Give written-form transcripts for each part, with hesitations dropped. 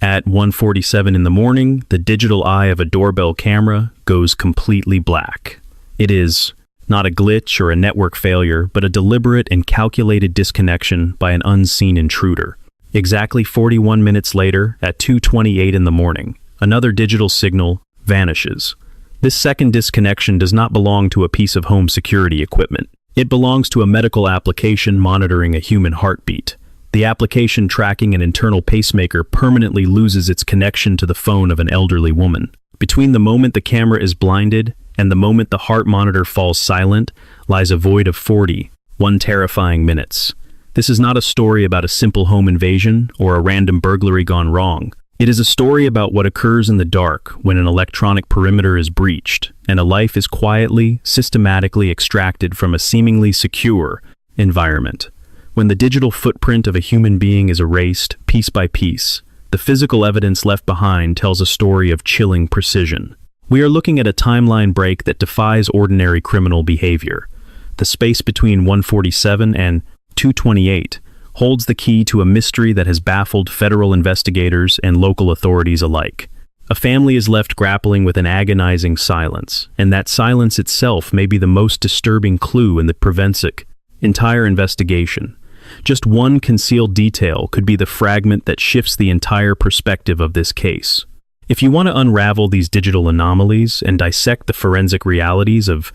At 1:47 in the morning, the digital eye of a doorbell camera goes completely black. It is not a glitch or a network failure, but a deliberate and calculated disconnection by an unseen intruder. Exactly 41 minutes later, at 2:28 in the morning, another digital signal vanishes. This second disconnection does not belong to a piece of home security equipment. It belongs to a medical application monitoring a human heartbeat. The application tracking an internal pacemaker permanently loses its connection to the phone of an elderly woman. Between the moment the camera is blinded and the moment the heart monitor falls silent lies a void of 41 terrifying minutes. This is not a story about a simple home invasion or a random burglary gone wrong. It is a story about what occurs in the dark when an electronic perimeter is breached and a life is quietly, systematically extracted from a seemingly secure environment. When the digital footprint of a human being is erased piece by piece, the physical evidence left behind tells a story of chilling precision. We are looking at a timeline break that defies ordinary criminal behavior. The space between 1:47 and 2:28 holds the key to a mystery that has baffled federal investigators and local authorities alike. A family is left grappling with an agonizing silence, and that silence itself may be the most disturbing clue in the forensic entire investigation. Just one concealed detail could be the fragment that shifts the entire perspective of this case. If you want to unravel these digital anomalies and dissect the forensic realities of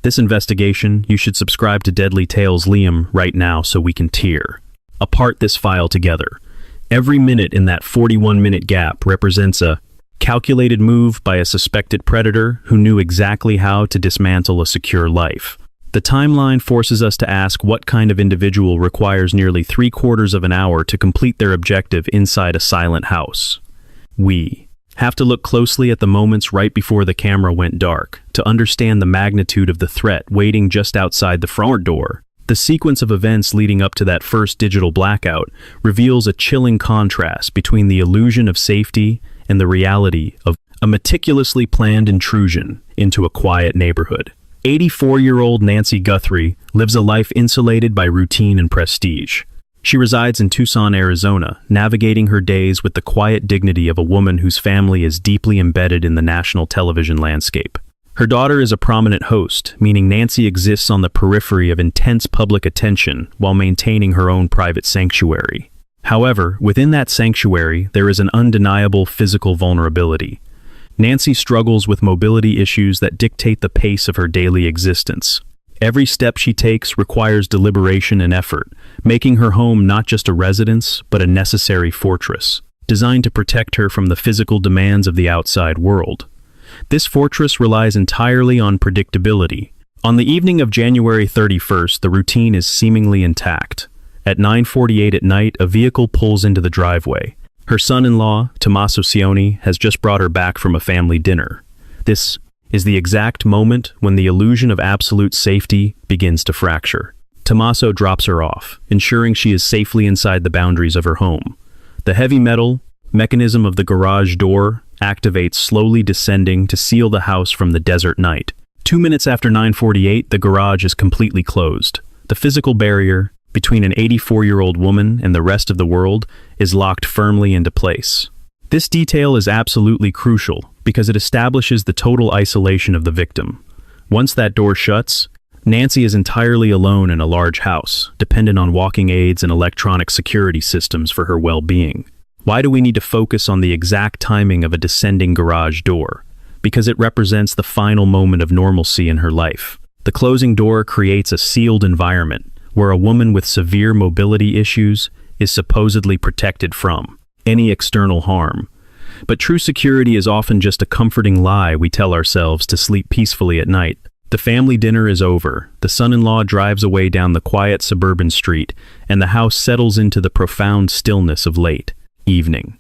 this investigation, you should subscribe to Deadly Tales Liam right now so we can tear apart this file together. Every minute in that 41-minute gap represents a calculated move by a suspected predator who knew exactly how to dismantle a secure life. The timeline forces us to ask what kind of individual requires nearly 3/4 of an hour to complete their objective inside a silent house. We have to look closely at the moments right before the camera went dark to understand the magnitude of the threat waiting just outside the front door. The sequence of events leading up to that first digital blackout reveals a chilling contrast between the illusion of safety and the reality of a meticulously planned intrusion into a quiet neighborhood. 84-year-old Nancy Guthrie lives a life insulated by routine and prestige. She resides in Tucson, Arizona, navigating her days with the quiet dignity of a woman whose family is deeply embedded in the national television landscape. Her daughter is a prominent host, meaning Nancy exists on the periphery of intense public attention while maintaining her own private sanctuary. However, within that sanctuary, there is an undeniable physical vulnerability. Nancy struggles with mobility issues that dictate the pace of her daily existence. Every step she takes requires deliberation and effort, making her home not just a residence, but a necessary fortress, designed to protect her from the physical demands of the outside world. This fortress relies entirely on predictability. On the evening of January 31st, the routine is seemingly intact. At 9:48 at night, a vehicle pulls into the driveway. Her son-in-law, Tommaso Cioni, has just brought her back from a family dinner. This is the exact moment when the illusion of absolute safety begins to fracture. Tommaso drops her off, ensuring she is safely inside the boundaries of her home. The heavy metal mechanism of the garage door activates, slowly descending to seal the house from the desert night. 2 minutes after 9:48, the garage is completely closed. The physical barrier between an 84-year-old woman and the rest of the world is locked firmly into place. This detail is absolutely crucial because it establishes the total isolation of the victim. Once that door shuts, Nancy is entirely alone in a large house, dependent on walking aids and electronic security systems for her well-being. Why do we need to focus on the exact timing of a descending garage door? Because it represents the final moment of normalcy in her life. The closing door creates a sealed environment where a woman with severe mobility issues is supposedly protected from any external harm. But true security is often just a comforting lie we tell ourselves to sleep peacefully at night. The family dinner is over, the son-in-law drives away down the quiet suburban street, and the house settles into the profound stillness of late evening.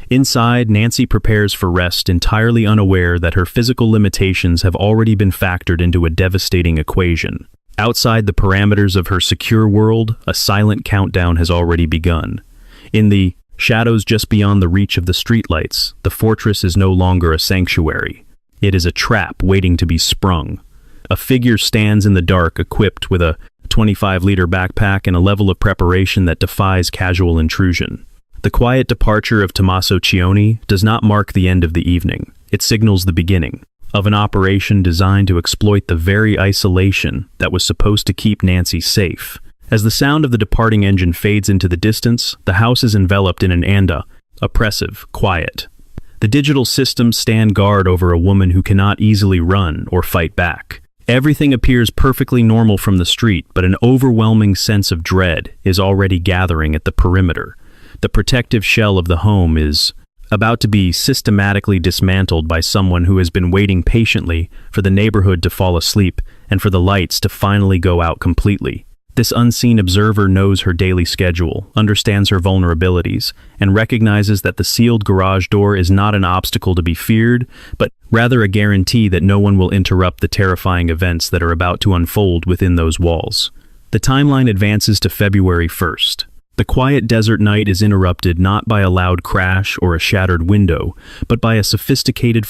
Inside, Nancy prepares for rest, entirely unaware that her physical limitations have already been factored into a devastating equation. Outside the parameters of her secure world, a silent countdown has already begun. In the shadows just beyond the reach of the streetlights, the fortress is no longer a sanctuary. It is a trap waiting to be sprung. A figure stands in the dark, equipped with a 25-liter backpack and a level of preparation that defies casual intrusion. The quiet departure of Tommaso Cioni does not mark the end of the evening. It signals the beginning of an operation designed to exploit the very isolation that was supposed to keep Nancy safe. As the sound of the departing engine fades into the distance, the house is enveloped in an oppressive quiet. The digital systems stand guard over a woman who cannot easily run or fight back. Everything appears perfectly normal from the street, but an overwhelming sense of dread is already gathering at the perimeter. The protective shell of the home is about to be systematically dismantled by someone who has been waiting patiently for the neighborhood to fall asleep and for the lights to finally go out completely. This unseen observer knows her daily schedule, understands her vulnerabilities, and recognizes that the sealed garage door is not an obstacle to be feared, but rather a guarantee that no one will interrupt the terrifying events that are about to unfold within those walls. The timeline advances to February 1st. The quiet desert night is interrupted not by a loud crash or a shattered window, but by a sophisticated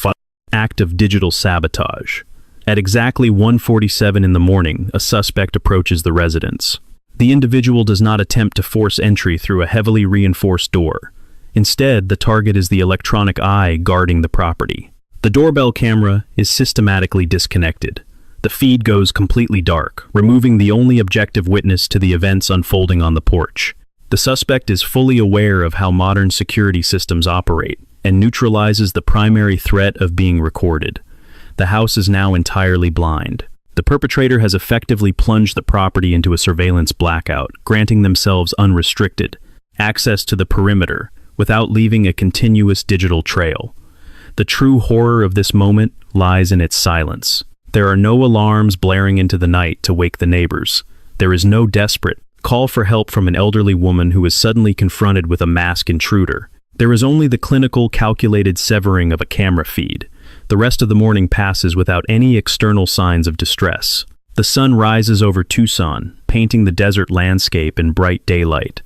act of digital sabotage. At exactly 1:47 in the morning, a suspect approaches the residence. The individual does not attempt to force entry through a heavily reinforced door. Instead, the target is the electronic eye guarding the property. The doorbell camera is systematically disconnected. The feed goes completely dark, removing the only objective witness to the events unfolding on the porch. The suspect is fully aware of how modern security systems operate and neutralizes the primary threat of being recorded. The house is now entirely blind. The perpetrator has effectively plunged the property into a surveillance blackout, granting themselves unrestricted access to the perimeter without leaving a continuous digital trail. The true horror of this moment lies in its silence. There are no alarms blaring into the night to wake the neighbors. There is no desperate call for help from an elderly woman who is suddenly confronted with a masked intruder. There is only the clinical, calculated severing of a camera feed. The rest of the morning passes without any external signs of distress. The sun rises over Tucson, painting the desert landscape in bright daylight.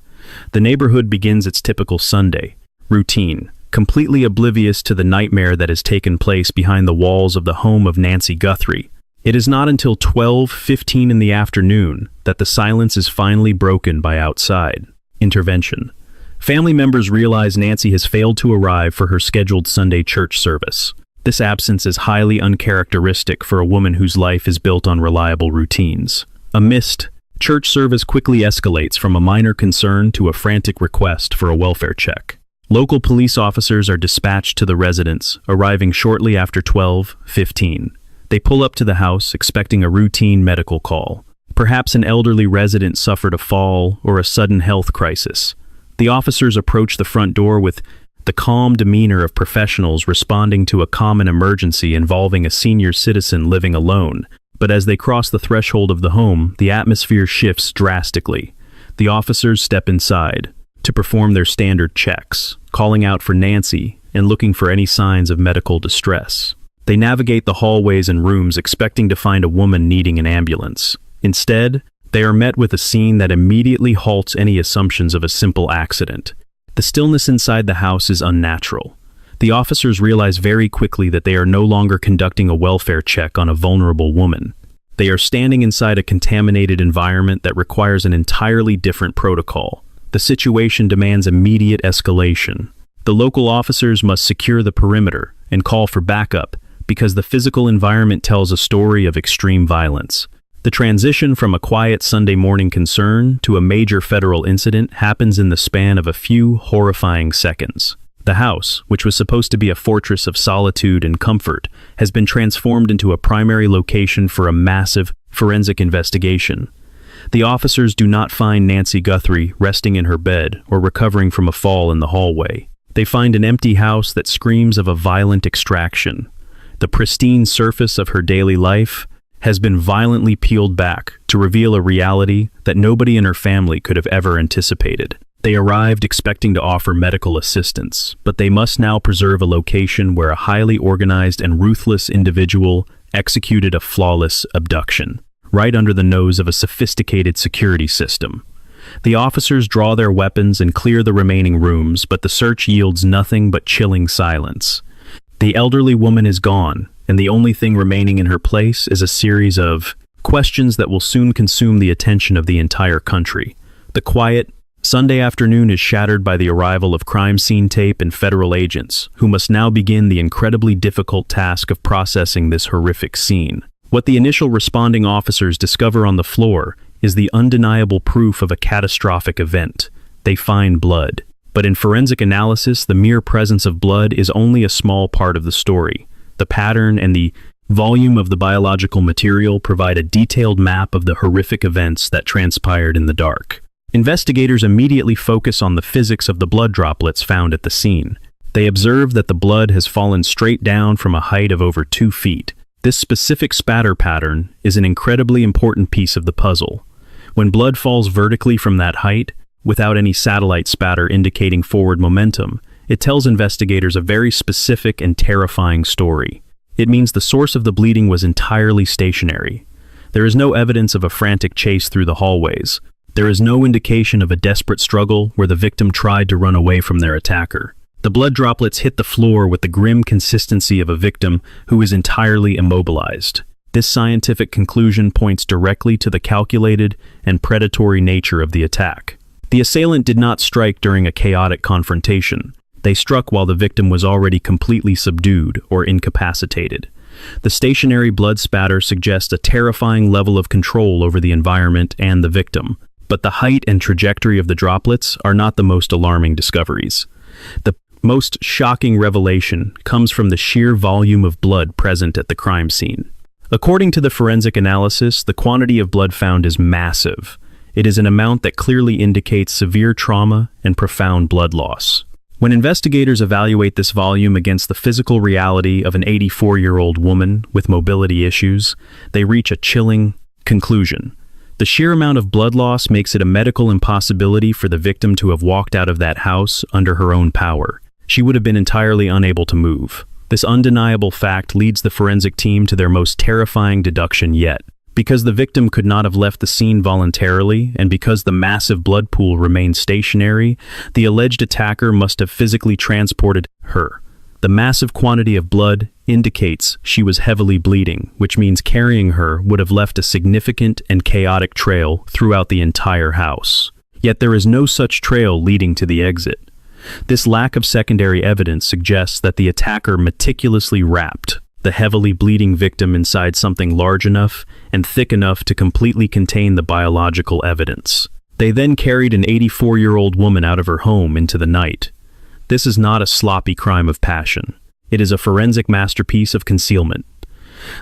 The neighborhood begins its typical Sunday routine, completely oblivious to the nightmare that has taken place behind the walls of the home of Nancy Guthrie. It is not until 12:15 in the afternoon that the silence is finally broken by outside intervention. Family members realize Nancy has failed to arrive for her scheduled Sunday church service. This absence is highly uncharacteristic for a woman whose life is built on reliable routines. A missed church service quickly escalates from a minor concern to a frantic request for a welfare check. Local police officers are dispatched to the residence, arriving shortly after 12:15. They pull up to the house, expecting a routine medical call. Perhaps an elderly resident suffered a fall or a sudden health crisis. The officers approach the front door with the calm demeanor of professionals responding to a common emergency involving a senior citizen living alone. But as they cross the threshold of the home, the atmosphere shifts drastically. The officers step inside to perform their standard checks, calling out for Nancy and looking for any signs of medical distress. They navigate the hallways and rooms expecting to find a woman needing an ambulance. Instead, they are met with a scene that immediately halts any assumptions of a simple accident. The stillness inside the house is unnatural. The officers realize very quickly that they are no longer conducting a welfare check on a vulnerable woman. They are standing inside a contaminated environment that requires an entirely different protocol. The situation demands immediate escalation. The local officers must secure the perimeter and call for backup because the physical environment tells a story of extreme violence. The transition from a quiet Sunday morning concern to a major federal incident happens in the span of a few horrifying seconds. The house, which was supposed to be a fortress of solitude and comfort, has been transformed into a primary location for a massive forensic investigation. The officers do not find Nancy Guthrie resting in her bed or recovering from a fall in the hallway. They find an empty house that screams of a violent extraction. The pristine surface of her daily life has been violently peeled back to reveal a reality that nobody in her family could have ever anticipated. They arrived expecting to offer medical assistance, but they must now preserve a location where a highly organized and ruthless individual executed a flawless abduction, right under the nose of a sophisticated security system. The officers draw their weapons and clear the remaining rooms, but the search yields nothing but chilling silence. The elderly woman is gone, and the only thing remaining in her place is a series of questions that will soon consume the attention of the entire country. The quiet, Sunday afternoon is shattered by the arrival of crime scene tape and federal agents, who must now begin the incredibly difficult task of processing this horrific scene. What the initial responding officers discover on the floor is the undeniable proof of a catastrophic event. They find blood. But in forensic analysis, the mere presence of blood is only a small part of the story. The pattern and the volume of the biological material provide a detailed map of the horrific events that transpired in the dark. Investigators immediately focus on the physics of the blood droplets found at the scene. They observe that the blood has fallen straight down from a height of over 2 feet. This specific spatter pattern is an incredibly important piece of the puzzle. When blood falls vertically from that height, without any satellite spatter indicating forward momentum, it tells investigators a very specific and terrifying story. It means the source of the bleeding was entirely stationary. There is no evidence of a frantic chase through the hallways. There is no indication of a desperate struggle where the victim tried to run away from their attacker. The blood droplets hit the floor with the grim consistency of a victim who is entirely immobilized. This scientific conclusion points directly to the calculated and predatory nature of the attack. The assailant did not strike during a chaotic confrontation. They struck while the victim was already completely subdued or incapacitated. The stationary blood spatter suggests a terrifying level of control over the environment and the victim. But the height and trajectory of the droplets are not the most alarming discoveries. The most shocking revelation comes from the sheer volume of blood present at the crime scene. According to the forensic analysis, the quantity of blood found is massive. It is an amount that clearly indicates severe trauma and profound blood loss. When investigators evaluate this volume against the physical reality of an 84-year-old woman with mobility issues, they reach a chilling conclusion. The sheer amount of blood loss makes it a medical impossibility for the victim to have walked out of that house under her own power. She would have been entirely unable to move. This undeniable fact leads the forensic team to their most terrifying deduction yet. Because the victim could not have left the scene voluntarily, and because the massive blood pool remained stationary, the alleged attacker must have physically transported her. The massive quantity of blood indicates she was heavily bleeding, which means carrying her would have left a significant and chaotic trail throughout the entire house. Yet there is no such trail leading to the exit. This lack of secondary evidence suggests that the attacker meticulously wrapped the heavily bleeding victim inside something large enough and thick enough to completely contain the biological evidence. They then carried an 84-year-old woman out of her home into the night. This is not a sloppy crime of passion. It is a forensic masterpiece of concealment.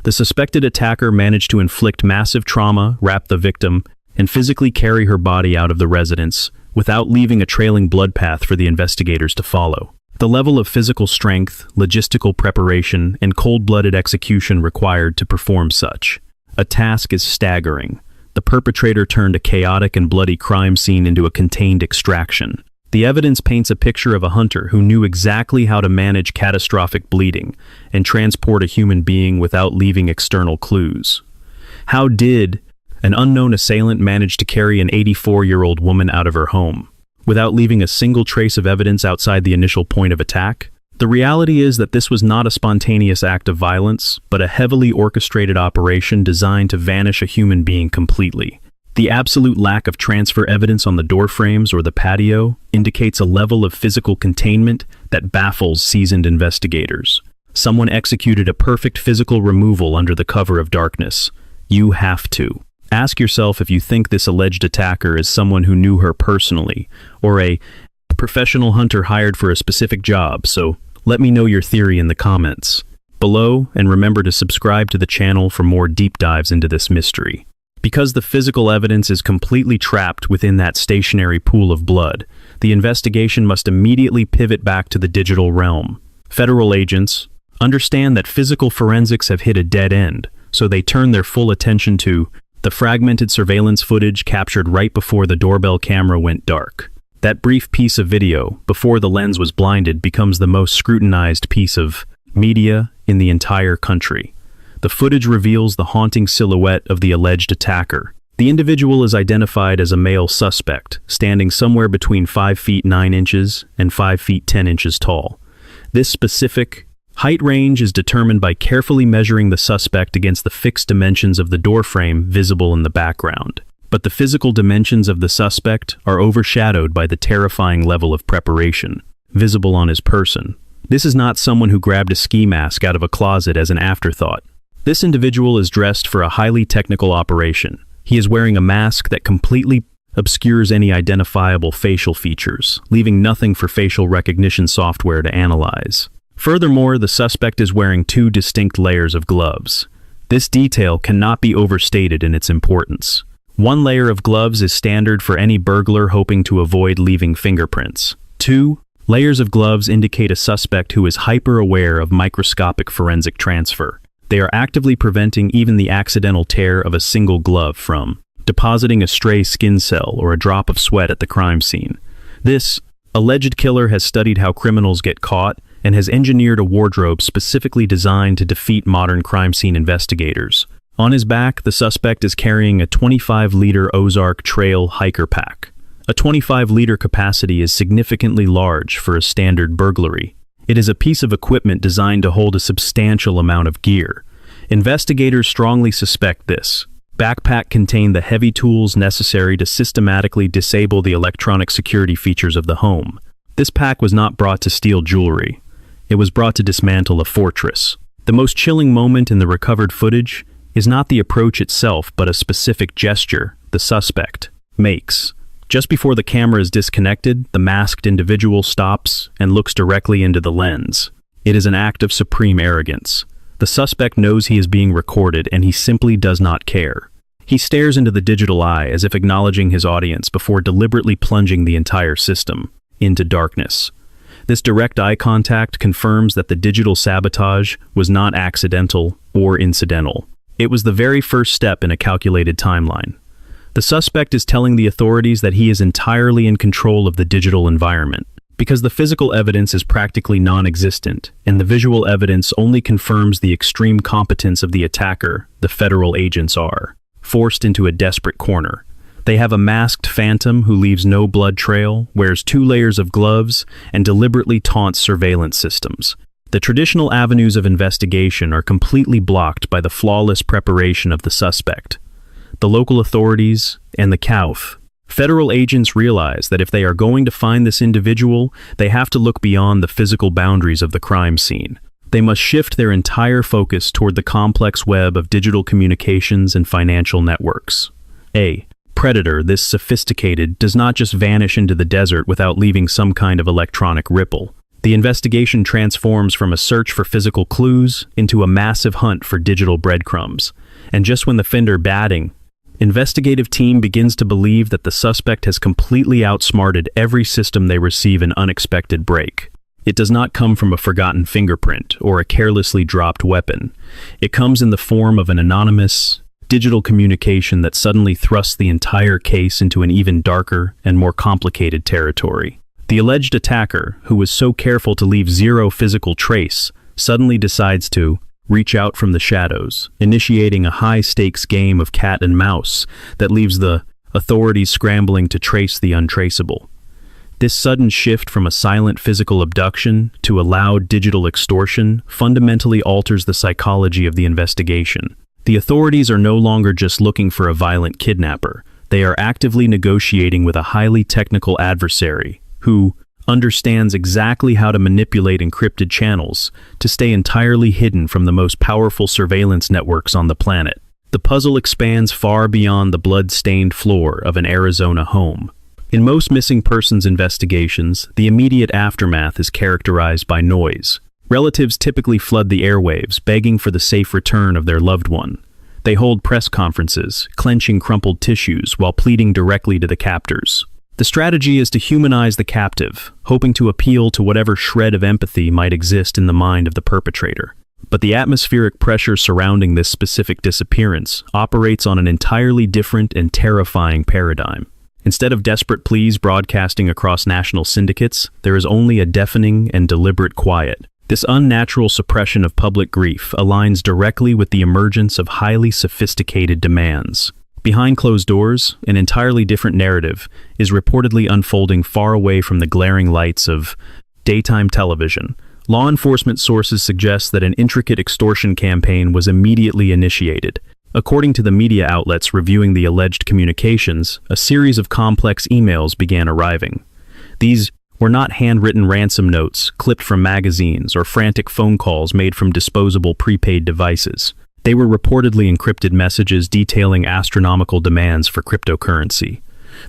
The suspected attacker managed to inflict massive trauma, wrap the victim, and physically carry her body out of the residence without leaving a trailing blood path for the investigators to follow. The level of physical strength, logistical preparation, and cold-blooded execution required to perform such a task is staggering. The perpetrator turned a chaotic and bloody crime scene into a contained extraction. The evidence paints a picture of a hunter who knew exactly how to manage catastrophic bleeding and transport a human being without leaving external clues. How did an unknown assailant manage to carry an 84-year-old woman out of her home without leaving a single trace of evidence outside the initial point of attack? The reality is that this was not a spontaneous act of violence, but a heavily orchestrated operation designed to vanish a human being completely. The absolute lack of transfer evidence on the door frames or the patio indicates a level of physical containment that baffles seasoned investigators. Someone executed a perfect physical removal under the cover of darkness. You have to. Ask yourself if you think this alleged attacker is someone who knew her personally, or a professional hunter hired for a specific job, so let me know your theory in the comments below, and remember to subscribe to the channel for more deep dives into this mystery. Because the physical evidence is completely trapped within that stationary pool of blood, the investigation must immediately pivot back to the digital realm. Federal agents understand that physical forensics have hit a dead end, so they turn their full attention to the fragmented surveillance footage captured right before the doorbell camera went dark. That brief piece of video, before the lens was blinded, becomes the most scrutinized piece of media in the entire country. The footage reveals the haunting silhouette of the alleged attacker. The individual is identified as a male suspect, standing somewhere between 5 feet 9 inches and 5 feet 10 inches tall. This specific height range is determined by carefully measuring the suspect against the fixed dimensions of the doorframe visible in the background. But the physical dimensions of the suspect are overshadowed by the terrifying level of preparation visible on his person. This is not someone who grabbed a ski mask out of a closet as an afterthought. This individual is dressed for a highly technical operation. He is wearing a mask that completely obscures any identifiable facial features, leaving nothing for facial recognition software to analyze. Furthermore, the suspect is wearing 2 distinct layers of gloves. This detail cannot be overstated in its importance. 1 layer of gloves is standard for any burglar hoping to avoid leaving fingerprints. 2 layers of gloves indicate a suspect who is hyper-aware of microscopic forensic transfer. They are actively preventing even the accidental tear of a single glove from depositing a stray skin cell or a drop of sweat at the crime scene. This alleged killer has studied how criminals get caught and has engineered a wardrobe specifically designed to defeat modern crime scene investigators. On his back, the suspect is carrying a 25-liter Ozark Trail hiker pack. A 25-liter capacity is significantly large for a standard burglary. It is a piece of equipment designed to hold a substantial amount of gear. Investigators strongly suspect this backpack contained the heavy tools necessary to systematically disable the electronic security features of the home. This pack was not brought to steal jewelry. It was brought to dismantle a fortress. The most chilling moment in the recovered footage is not the approach itself, but a specific gesture the suspect makes. Just before the camera is disconnected, the masked individual stops and looks directly into the lens. It is an act of supreme arrogance. The suspect knows he is being recorded and he simply does not care. He stares into the digital eye as if acknowledging his audience before deliberately plunging the entire system into darkness. This direct eye contact confirms that the digital sabotage was not accidental or incidental. It was the very first step in a calculated timeline. The suspect is telling the authorities that he is entirely in control of the digital environment, because the physical evidence is practically non-existent, and the visual evidence only confirms the extreme competence of the attacker. The federal agents are forced into a desperate corner. They have a masked phantom who leaves no blood trail, wears 2 layers of gloves, and deliberately taunts surveillance systems. The traditional avenues of investigation are completely blocked by the flawless preparation of the suspect. The local authorities and the CAUF. Federal agents realize that if they are going to find this individual, they have to look beyond the physical boundaries of the crime scene. They must shift their entire focus toward the complex web of digital communications and financial networks. A predator this sophisticated does not just vanish into the desert without leaving some kind of electronic ripple. The investigation transforms from a search for physical clues into a massive hunt for digital breadcrumbs. And just when the fender batting, investigative team begins to believe that the suspect has completely outsmarted every system, they receive an unexpected break. It does not come from a forgotten fingerprint or a carelessly dropped weapon. It comes in the form of an anonymous, digital communication that suddenly thrusts the entire case into an even darker and more complicated territory. The alleged attacker, who was so careful to leave 0 physical trace, suddenly decides to reach out from the shadows, initiating a high-stakes game of cat and mouse that leaves the authorities scrambling to trace the untraceable. This sudden shift from a silent physical abduction to a loud digital extortion fundamentally alters the psychology of the investigation. The authorities are no longer just looking for a violent kidnapper. They are actively negotiating with a highly technical adversary who understands exactly how to manipulate encrypted channels to stay entirely hidden from the most powerful surveillance networks on the planet. The puzzle expands far beyond the blood-stained floor of an Arizona home. In most missing persons investigations, the immediate aftermath is characterized by noise. Relatives typically flood the airwaves, begging for the safe return of their loved one. They hold press conferences, clenching crumpled tissues while pleading directly to the captors. The strategy is to humanize the captive, hoping to appeal to whatever shred of empathy might exist in the mind of the perpetrator. But the atmospheric pressure surrounding this specific disappearance operates on an entirely different and terrifying paradigm. Instead of desperate pleas broadcasting across national syndicates, there is only a deafening and deliberate quiet. This unnatural suppression of public grief aligns directly with the emergence of highly sophisticated demands. Behind closed doors, an entirely different narrative is reportedly unfolding far away from the glaring lights of daytime television. Law enforcement sources suggest that an intricate extortion campaign was immediately initiated. According to the media outlets reviewing the alleged communications, a series of complex emails began arriving. These were not handwritten ransom notes clipped from magazines or frantic phone calls made from disposable prepaid devices. They were reportedly encrypted messages detailing astronomical demands for cryptocurrency.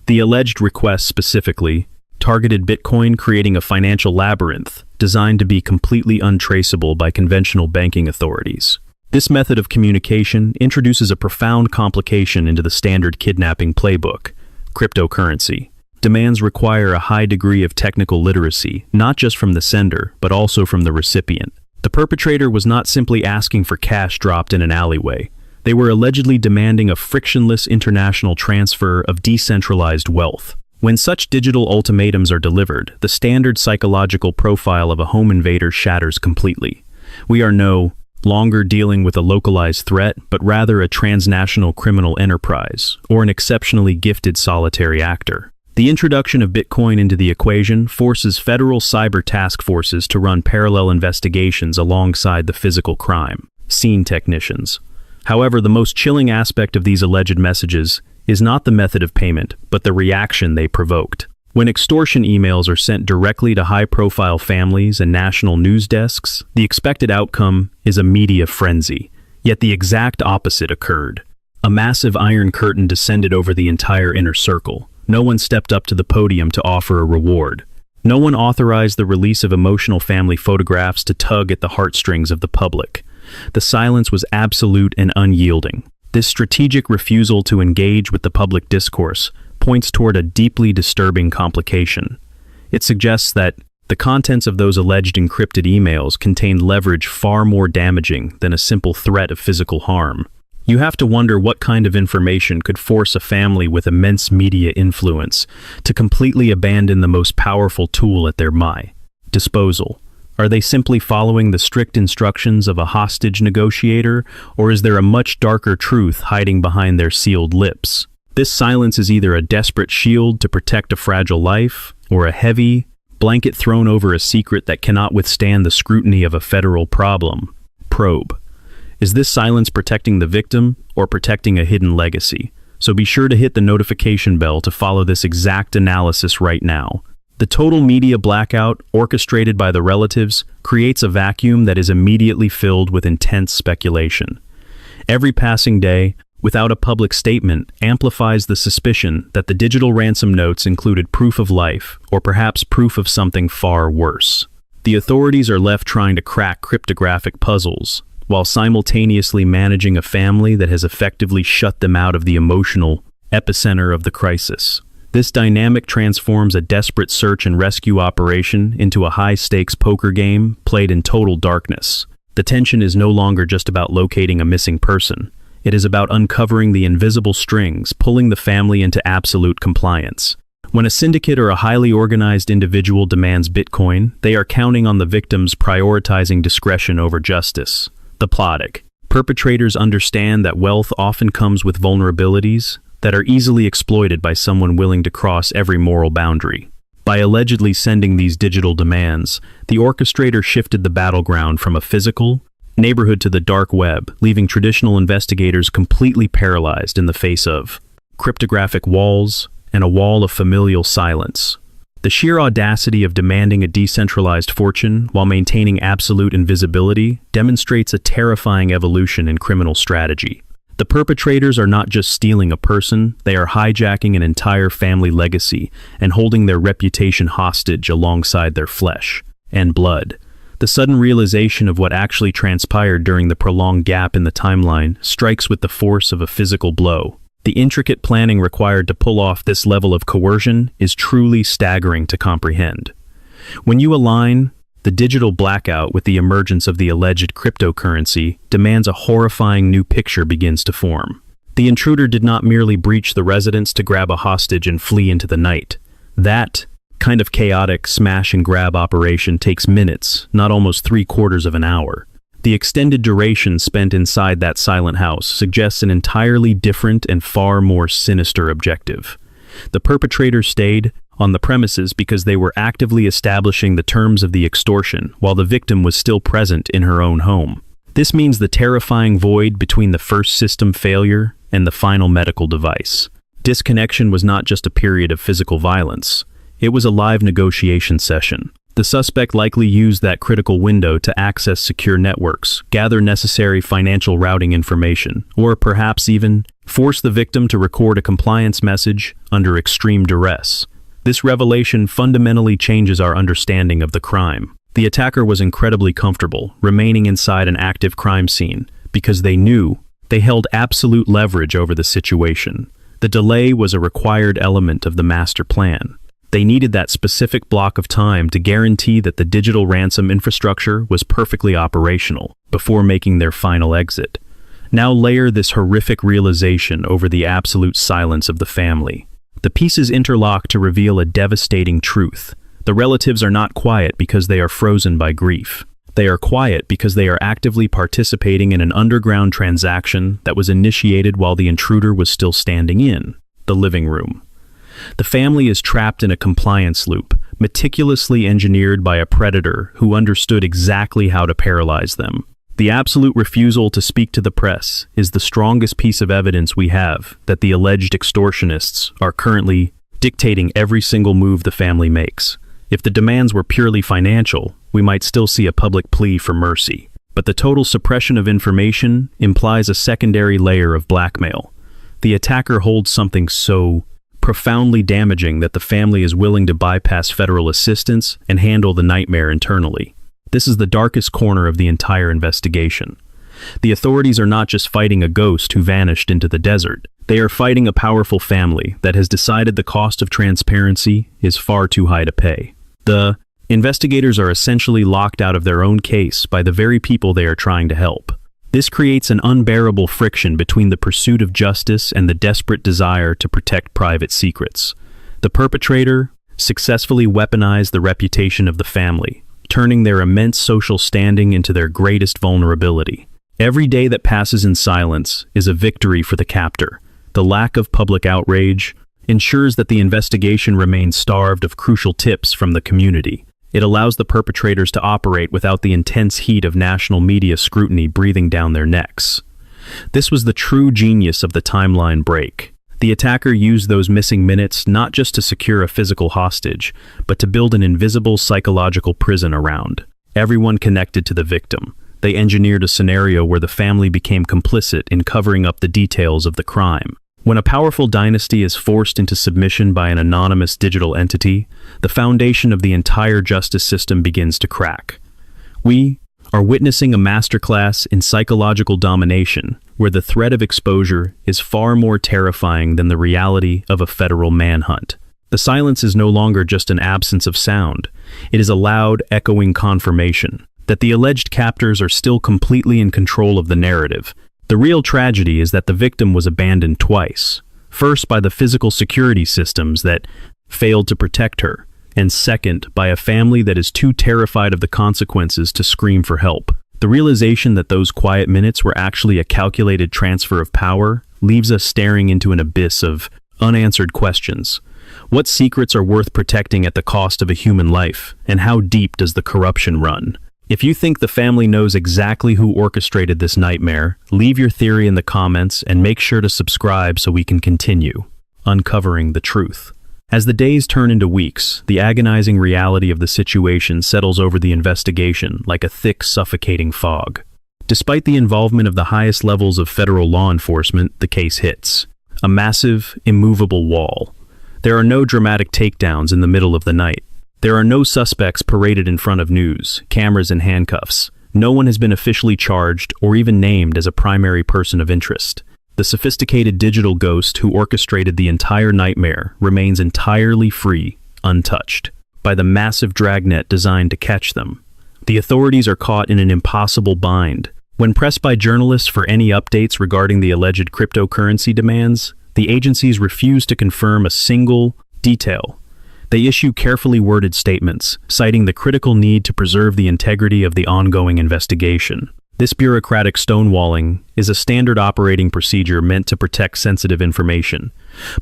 The alleged requests specifically targeted Bitcoin, creating a financial labyrinth designed to be completely untraceable by conventional banking authorities. This method of communication introduces a profound complication into the standard kidnapping playbook: cryptocurrency. Demands require a high degree of technical literacy, not just from the sender, but also from the recipient. The perpetrator was not simply asking for cash dropped in an alleyway. They were allegedly demanding a frictionless international transfer of decentralized wealth. When such digital ultimatums are delivered, the standard psychological profile of a home invader shatters completely. We are no longer dealing with a localized threat, but rather a transnational criminal enterprise, or an exceptionally gifted solitary actor. The introduction of Bitcoin into the equation forces federal cyber task forces to run parallel investigations alongside the physical crime scene technicians. However, the most chilling aspect of these alleged messages is not the method of payment, but the reaction they provoked. When extortion emails are sent directly to high-profile families and national news desks, the expected outcome is a media frenzy. Yet the exact opposite occurred. A massive iron curtain descended over the entire inner circle. No one stepped up to the podium to offer a reward. No one authorized the release of emotional family photographs to tug at the heartstrings of the public. The silence was absolute and unyielding. This strategic refusal to engage with the public discourse points toward a deeply disturbing complication. It suggests that the contents of those alleged encrypted emails contained leverage far more damaging than a simple threat of physical harm. You have to wonder what kind of information could force a family with immense media influence to completely abandon the most powerful tool at their disposal. Are they simply following the strict instructions of a hostage negotiator, or is there a much darker truth hiding behind their sealed lips? This silence is either a desperate shield to protect a fragile life, or a heavy blanket thrown over a secret that cannot withstand the scrutiny of a federal probe. Is this silence protecting the victim or protecting a hidden legacy? So be sure to hit the notification bell to follow this exact analysis right now. The total media blackout, orchestrated by the relatives, creates a vacuum that is immediately filled with intense speculation. Every passing day, without a public statement, amplifies the suspicion that the digital ransom notes included proof of life, or perhaps proof of something far worse. The authorities are left trying to crack cryptographic puzzles, while simultaneously managing a family that has effectively shut them out of the emotional epicenter of the crisis. This dynamic transforms a desperate search and rescue operation into a high-stakes poker game played in total darkness. The tension is no longer just about locating a missing person. It is about uncovering the invisible strings, pulling the family into absolute compliance. When a syndicate or a highly organized individual demands Bitcoin, they are counting on the victims prioritizing discretion over justice. The plotting. Perpetrators understand that wealth often comes with vulnerabilities that are easily exploited by someone willing to cross every moral boundary. By allegedly sending these digital demands, the orchestrator shifted the battleground from a physical neighborhood to the dark web, leaving traditional investigators completely paralyzed in the face of cryptographic walls and a wall of familial silence. The sheer audacity of demanding a decentralized fortune while maintaining absolute invisibility demonstrates a terrifying evolution in criminal strategy. The perpetrators are not just stealing a person, they are hijacking an entire family legacy and holding their reputation hostage alongside their flesh and blood. The sudden realization of what actually transpired during the prolonged gap in the timeline strikes with the force of a physical blow. The intricate planning required to pull off this level of coercion is truly staggering to comprehend. When you align the digital blackout with the emergence of the alleged cryptocurrency, demands a horrifying new picture begins to form. The intruder did not merely breach the residence to grab a hostage and flee into the night. That kind of chaotic smash-and-grab operation takes minutes, not almost 3/4 of an hour. The extended duration spent inside that silent house suggests an entirely different and far more sinister objective. The perpetrators stayed on the premises because they were actively establishing the terms of the extortion while the victim was still present in her own home. This means the terrifying void between the first system failure and the final medical device. Disconnection was not just a period of physical violence. It was a live negotiation session. The suspect likely used that critical window to access secure networks, gather necessary financial routing information, or perhaps even force the victim to record a compliance message under extreme duress. This revelation fundamentally changes our understanding of the crime. The attacker was incredibly comfortable remaining inside an active crime scene because they knew they held absolute leverage over the situation. The delay was a required element of the master plan. They needed that specific block of time to guarantee that the digital ransom infrastructure was perfectly operational before making their final exit. Now layer this horrific realization over the absolute silence of the family. The pieces interlock to reveal a devastating truth. The relatives are not quiet because they are frozen by grief. They are quiet because they are actively participating in an underground transaction that was initiated while the intruder was still standing in the living room. The family is trapped in a compliance loop, meticulously engineered by a predator who understood exactly how to paralyze them. The absolute refusal to speak to the press is the strongest piece of evidence we have that the alleged extortionists are currently dictating every single move the family makes. If the demands were purely financial, we might still see a public plea for mercy. But the total suppression of information implies a secondary layer of blackmail. The attacker holds something so profoundly damaging that the family is willing to bypass federal assistance and handle the nightmare internally. This is the darkest corner of the entire investigation. The authorities are not just fighting a ghost who vanished into the desert. They are fighting a powerful family that has decided the cost of transparency is far too high to pay. The investigators are essentially locked out of their own case by the very people they are trying to help. This creates an unbearable friction between the pursuit of justice and the desperate desire to protect private secrets. The perpetrator successfully weaponized the reputation of the family, turning their immense social standing into their greatest vulnerability. Every day that passes in silence is a victory for the captor. The lack of public outrage ensures that the investigation remains starved of crucial tips from the community. It allows the perpetrators to operate without the intense heat of national media scrutiny breathing down their necks. This was the true genius of the timeline break. The attacker used those missing minutes not just to secure a physical hostage, but to build an invisible psychological prison around everyone connected to the victim. They engineered a scenario where the family became complicit in covering up the details of the crime. When a powerful dynasty is forced into submission by an anonymous digital entity, the foundation of the entire justice system begins to crack. We are witnessing a masterclass in psychological domination, where the threat of exposure is far more terrifying than the reality of a federal manhunt. The silence is no longer just an absence of sound. It is a loud, echoing confirmation that the alleged captors are still completely in control of the narrative. The real tragedy is that the victim was abandoned twice. First, by the physical security systems that failed to protect her, and second, by a family that is too terrified of the consequences to scream for help. The realization that those quiet minutes were actually a calculated transfer of power leaves us staring into an abyss of unanswered questions. What secrets are worth protecting at the cost of a human life, and how deep does the corruption run? If you think the family knows exactly who orchestrated this nightmare, leave your theory in the comments and make sure to subscribe so we can continue uncovering the truth. As the days turn into weeks, the agonizing reality of the situation settles over the investigation like a thick, suffocating fog. Despite the involvement of the highest levels of federal law enforcement, the case hits a massive, immovable wall. There are no dramatic takedowns in the middle of the night. There are no suspects paraded in front of news, cameras, and handcuffs. No one has been officially charged or even named as a primary person of interest. The sophisticated digital ghost who orchestrated the entire nightmare remains entirely free, untouched by the massive dragnet designed to catch them. The authorities are caught in an impossible bind. When pressed by journalists for any updates regarding the alleged cryptocurrency demands, the agencies refuse to confirm a single detail. They issue carefully worded statements, citing the critical need to preserve the integrity of the ongoing investigation. This bureaucratic stonewalling is a standard operating procedure meant to protect sensitive information.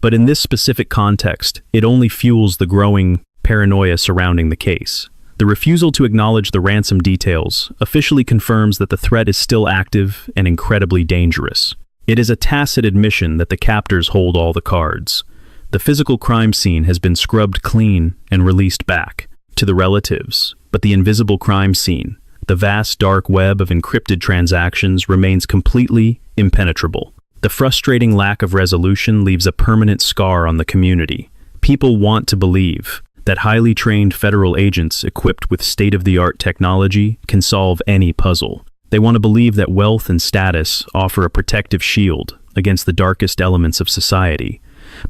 But in this specific context, it only fuels the growing paranoia surrounding the case. The refusal to acknowledge the ransom details officially confirms that the threat is still active and incredibly dangerous. It is a tacit admission that the captors hold all the cards. The physical crime scene has been scrubbed clean and released back to the relatives, but the invisible crime scene, the vast dark web of encrypted transactions, remains completely impenetrable. The frustrating lack of resolution leaves a permanent scar on the community. People want to believe that highly trained federal agents equipped with state-of-the-art technology can solve any puzzle. They want to believe that wealth and status offer a protective shield against the darkest elements of society.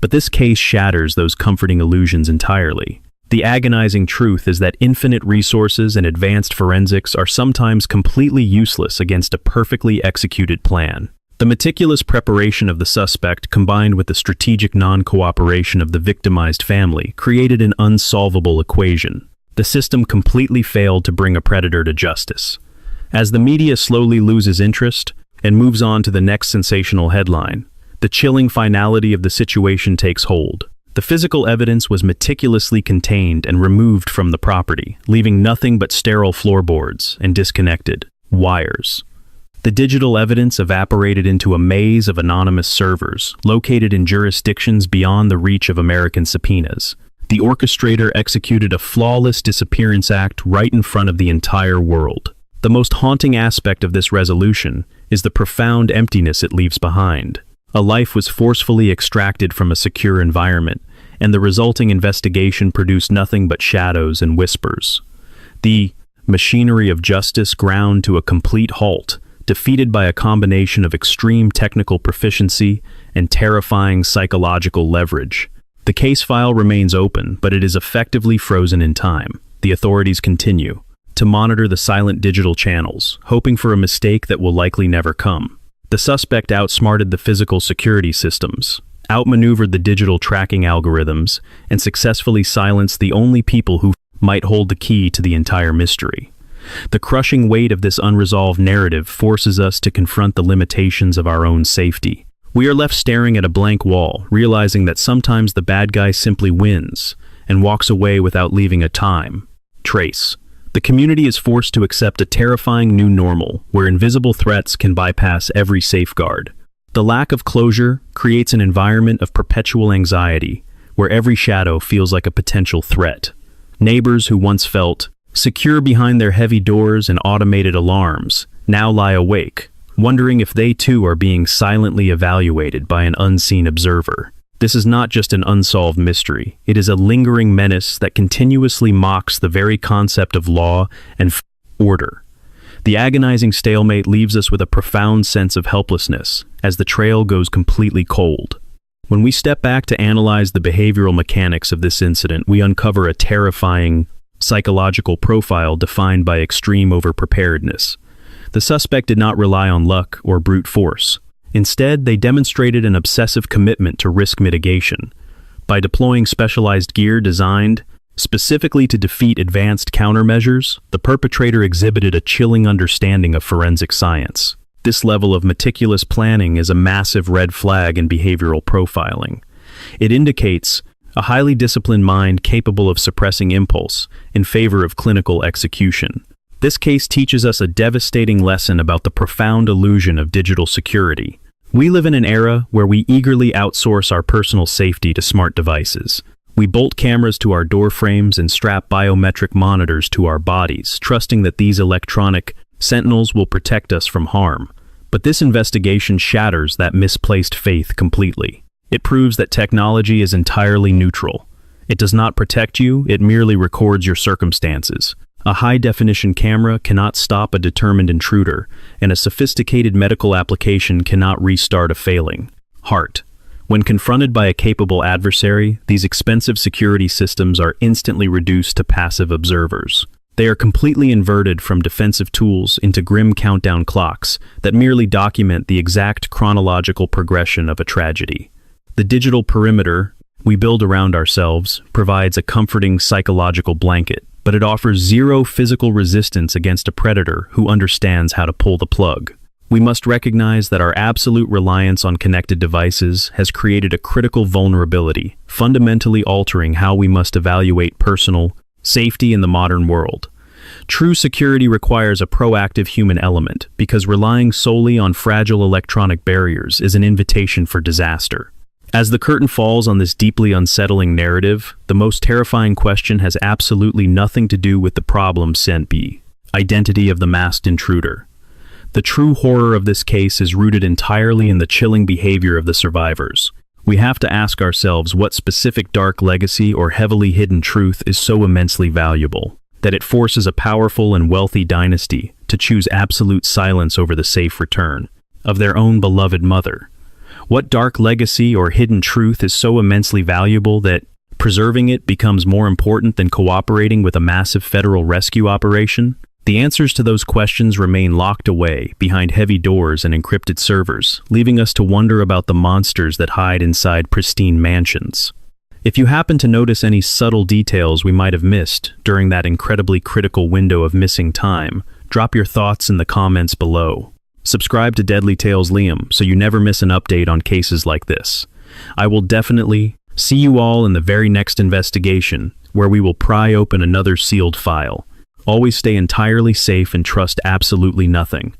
But this case shatters those comforting illusions entirely. The agonizing truth is that infinite resources and advanced forensics are sometimes completely useless against a perfectly executed plan. The meticulous preparation of the suspect, combined with the strategic non-cooperation of the victimized family, created an unsolvable equation. The system completely failed to bring a predator to justice. As the media slowly loses interest and moves on to the next sensational headline, the chilling finality of the situation takes hold. The physical evidence was meticulously contained and removed from the property, leaving nothing but sterile floorboards and disconnected wires. The digital evidence evaporated into a maze of anonymous servers, located in jurisdictions beyond the reach of American subpoenas. The orchestrator executed a flawless disappearance act right in front of the entire world. The most haunting aspect of this resolution is the profound emptiness it leaves behind. A life was forcefully extracted from a secure environment, and the resulting investigation produced nothing but shadows and whispers. The machinery of justice ground to a complete halt, defeated by a combination of extreme technical proficiency and terrifying psychological leverage. The case file remains open, but it is effectively frozen in time. The authorities continue to monitor the silent digital channels, hoping for a mistake that will likely never come. The suspect outsmarted the physical security systems, outmaneuvered the digital tracking algorithms, and successfully silenced the only people who might hold the key to the entire mystery. The crushing weight of this unresolved narrative forces us to confront the limitations of our own safety. We are left staring at a blank wall, realizing that sometimes the bad guy simply wins and walks away without leaving a trace. The community is forced to accept a terrifying new normal, where invisible threats can bypass every safeguard. The lack of closure creates an environment of perpetual anxiety, where every shadow feels like a potential threat. Neighbors who once felt secure behind their heavy doors and automated alarms now lie awake, wondering if they too are being silently evaluated by an unseen observer. This is not just an unsolved mystery, it is a lingering menace that continuously mocks the very concept of law and order. The agonizing stalemate leaves us with a profound sense of helplessness as the trail goes completely cold. When we step back to analyze the behavioral mechanics of this incident, we uncover a terrifying psychological profile defined by extreme over-preparedness. The suspect did not rely on luck or brute force. Instead, they demonstrated an obsessive commitment to risk mitigation. By deploying specialized gear designed specifically to defeat advanced countermeasures, the perpetrator exhibited a chilling understanding of forensic science. This level of meticulous planning is a massive red flag in behavioral profiling. It indicates a highly disciplined mind capable of suppressing impulse in favor of clinical execution. This case teaches us a devastating lesson about the profound illusion of digital security. We live in an era where we eagerly outsource our personal safety to smart devices. We bolt cameras to our door frames and strap biometric monitors to our bodies, trusting that these electronic sentinels will protect us from harm. But this investigation shatters that misplaced faith completely. It proves that technology is entirely neutral. It does not protect you, it merely records your circumstances. A high-definition camera cannot stop a determined intruder, and a sophisticated medical application cannot restart a failing heart. When confronted by a capable adversary, these expensive security systems are instantly reduced to passive observers. They are completely inverted from defensive tools into grim countdown clocks that merely document the exact chronological progression of a tragedy. The digital perimeter we build around ourselves provides a comforting psychological blanket, but it offers zero physical resistance against a predator who understands how to pull the plug. We must recognize that our absolute reliance on connected devices has created a critical vulnerability, fundamentally altering how we must evaluate personal Safety in the modern world. True security requires a proactive human element because relying solely on fragile electronic barriers is an invitation for disaster. As the curtain falls on this deeply unsettling narrative, the most terrifying question has absolutely nothing to do with the problem sent be: identity of the masked intruder. The true horror of this case is rooted entirely in the chilling behavior of the survivors. We have to ask ourselves what specific dark legacy or heavily hidden truth is so immensely valuable that it forces a powerful and wealthy dynasty to choose absolute silence over the safe return of their own beloved mother. What dark legacy or hidden truth is so immensely valuable that preserving it becomes more important than cooperating with a massive federal rescue operation? The answers to those questions remain locked away behind heavy doors and encrypted servers, leaving us to wonder about the monsters that hide inside pristine mansions. If you happen to notice any subtle details we might have missed during that incredibly critical window of missing time, drop your thoughts in the comments below. Subscribe to Deadly Tales Liam so you never miss an update on cases like this. I will definitely see you all in the very next investigation, where we will pry open another sealed file. Always stay entirely safe and trust absolutely nothing.